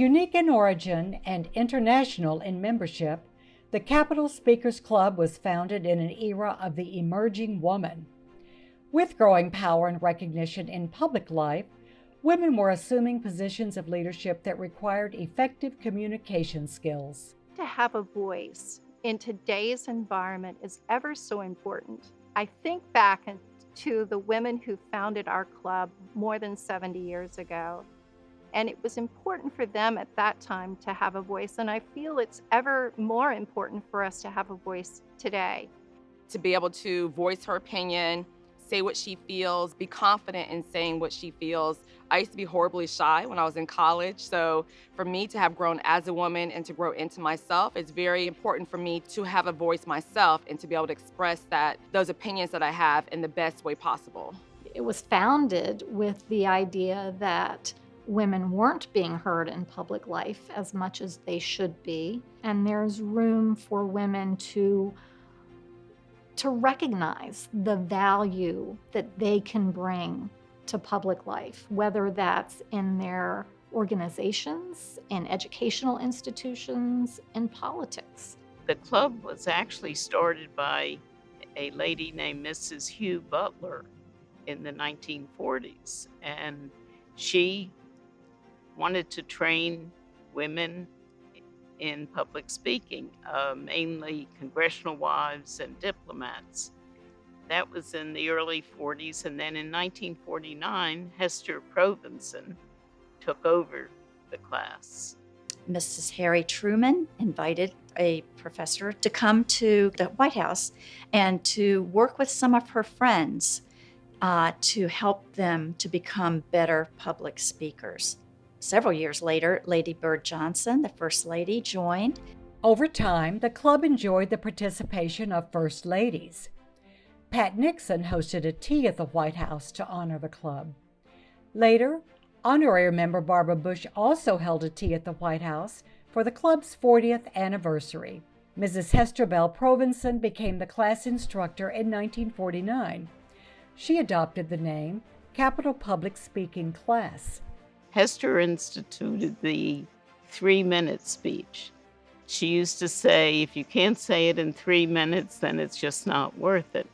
Unique in origin and international in membership, the Capitol Speakers Club was founded in an era of the emerging woman. With growing power and recognition in public life, women were assuming positions of leadership that required effective communication skills. To have a voice in today's environment is ever so important. I think back to the women who founded our club more than 70 years ago. And it was important for them at that time to have a voice. And I feel it's ever more important for us to have a voice today. To be able to voice her opinion, say what she feels, be confident in saying what she feels. I used to be horribly shy when I was in college. So for me to have grown as a woman and to grow into myself, it's very important for me to have a voice myself and to be able to express those opinions that I have in the best way possible. It was founded with the idea that women weren't being heard in public life as much as they should be, and there's room for women to recognize the value that they can bring to public life, whether that's in their organizations, in educational institutions, in politics. The club was actually started by a lady named Mrs. Hugh Butler in the 1940s, and she wanted to train women in public speaking, mainly congressional wives and diplomats. That was in the early 40s, and then in 1949, Hester Provenson took over the class. Mrs. Harry Truman invited a professor to come to the White House and to work with some of her friends to help them to become better public speakers. Several years later, Lady Bird Johnson, the First Lady, joined. Over time, the club enjoyed the participation of First Ladies. Pat Nixon hosted a tea at the White House to honor the club. Later, honorary member Barbara Bush also held a tea at the White House for the club's 40th anniversary. Mrs. Hester Bell Provenson became the class instructor in 1949. She adopted the name Capitol Public Speaking Class. Hester instituted the 3-minute speech. She used to say, if you can't say it in 3 minutes, then it's just not worth it.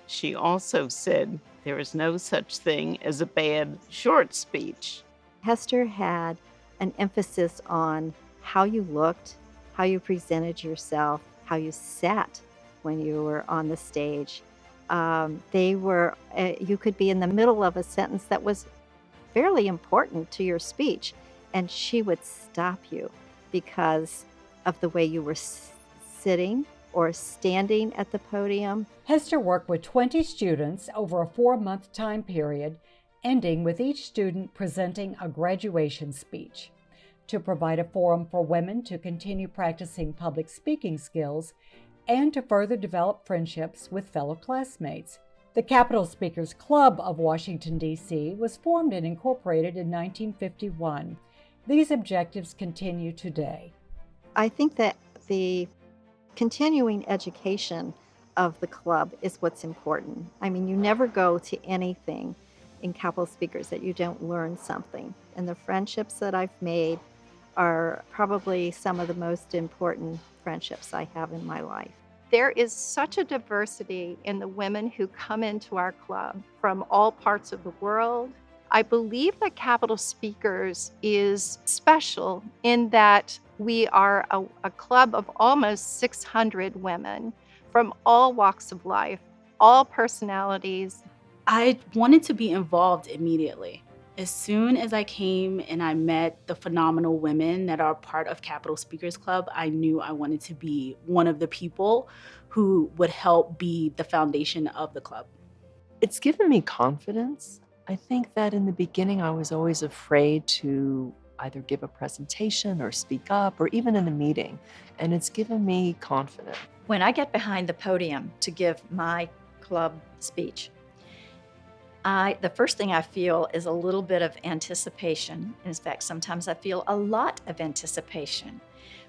She also said, there is no such thing as a bad short speech. Hester had an emphasis on how you looked, how you presented yourself, how you sat when you were on the stage. You could be in the middle of a sentence that was fairly important to your speech, and she would stop you because of the way you were sitting or standing at the podium. Hester worked with 20 students over a 4-month time period, ending with each student presenting a graduation speech, to provide a forum for women to continue practicing public speaking skills and to further develop friendships with fellow classmates. The Capitol Speakers Club of Washington, D.C. was formed and incorporated in 1951. These objectives continue today. I think that the continuing education of the club is what's important. I mean, you never go to anything in Capitol Speakers that you don't learn something. And the friendships that I've made are probably some of the most important friendships I have in my life. There is such a diversity in the women who come into our club from all parts of the world. I believe that Capitol Speakers is special in that we are a club of almost 600 women from all walks of life, all personalities. I wanted to be involved immediately. As soon as I came and I met the phenomenal women that are part of Capitol Speakers Club, I knew I wanted to be one of the people who would help be the foundation of the club. It's given me confidence. I think that in the beginning I was always afraid to either give a presentation or speak up or even in a meeting, and it's given me confidence. When I get behind the podium to give my club speech, the first thing I feel is a little bit of anticipation. In fact, sometimes I feel a lot of anticipation.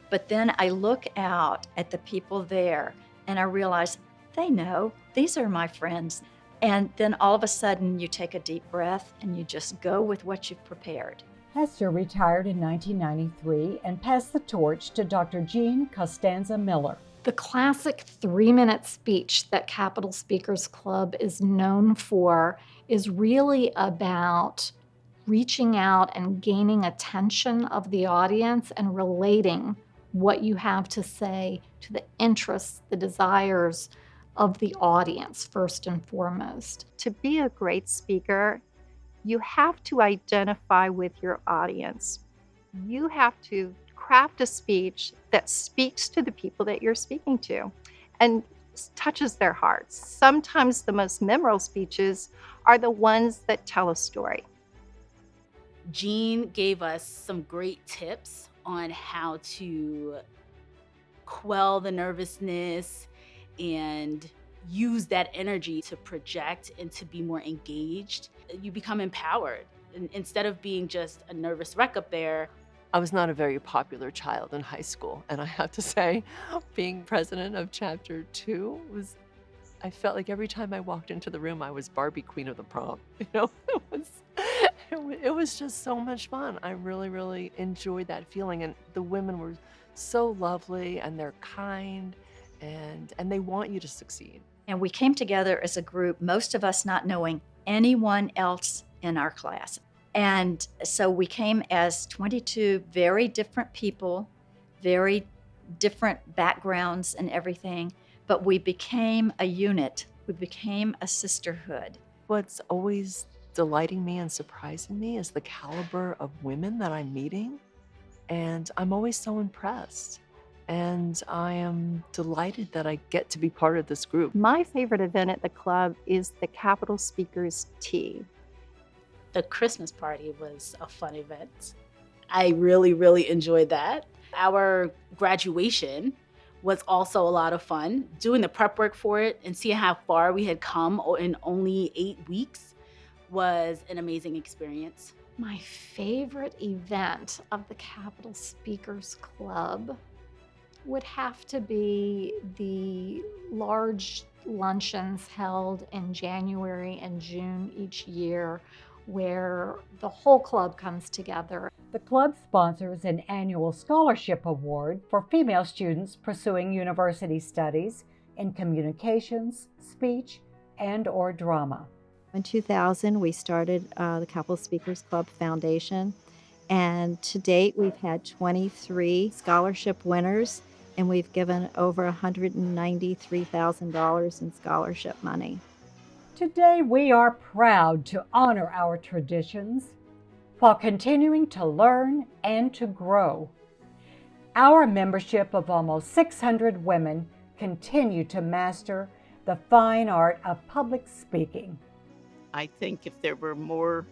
But then I look out at the people there and I realize they know, these are my friends. And then all of a sudden you take a deep breath and you just go with what you've prepared. Hester retired in 1993 and passed the torch to Dr. Jean Costanza Miller. The classic 3-minute speech that Capitol Speakers Club is known for is really about reaching out and gaining attention of the audience and relating what you have to say to the interests, the desires of the audience, first and foremost. To be a great speaker, you have to identify with your audience. You have to craft a speech that speaks to the people that you're speaking to and touches their hearts. Sometimes the most memorable speeches are the ones that tell a story. Jean gave us some great tips on how to quell the nervousness and use that energy to project and to be more engaged. You become empowered. And instead of being just a nervous wreck up there. I was not a very popular child in high school, and I have to say, being president of Chapter 2 was, I felt like every time I walked into the room, I was Barbie Queen of the Prom. It was just so much fun. I really, really enjoyed that feeling, and the women were so lovely, and they're kind, and they want you to succeed. And we came together as a group, most of us not knowing anyone else in our class. And so we came as 22 very different people, very different backgrounds and everything, but we became a unit. We became a sisterhood. What's always delighting me and surprising me is the caliber of women that I'm meeting, and I'm always so impressed. And I am delighted that I get to be part of this group. My favorite event at the club is the Capitol Speakers Tea. The Christmas party was a fun event. I really, really enjoyed that. Our graduation was also a lot of fun. Doing the prep work for it and seeing how far we had come in only 8 weeks was an amazing experience. My favorite event of the Capitol Speakers Club would have to be the large luncheons held in January and June each year, where the whole club comes together. The club sponsors an annual scholarship award for female students pursuing university studies in communications, speech, and/or drama. In 2000, we started the Capitol Speakers Club Foundation, and to date, we've had 23 scholarship winners, and we've given over $193,000 in scholarship money. Today, we are proud to honor our traditions while continuing to learn and to grow. Our membership of almost 600 women continue to master the fine art of public speaking. I think if there were more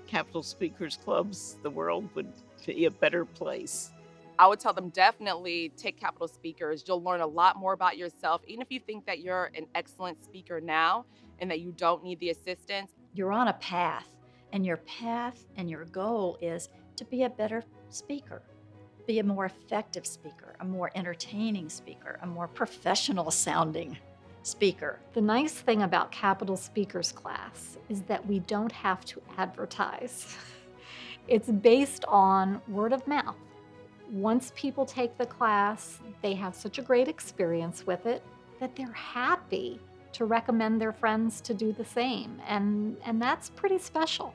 Capitol Speakers Clubs, the world would be a better place. I would tell them definitely take Capitol Speakers. You'll learn a lot more about yourself. Even if you think that you're an excellent speaker now and that you don't need the assistance. You're on a path, and your path and your goal is to be a better speaker, be a more effective speaker, a more entertaining speaker, a more professional sounding speaker. The nice thing about Capitol Speakers class is that we don't have to advertise. It's based on word of mouth. Once people take the class, they have such a great experience with it that they're happy to recommend their friends to do the same. And that's pretty special.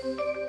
you.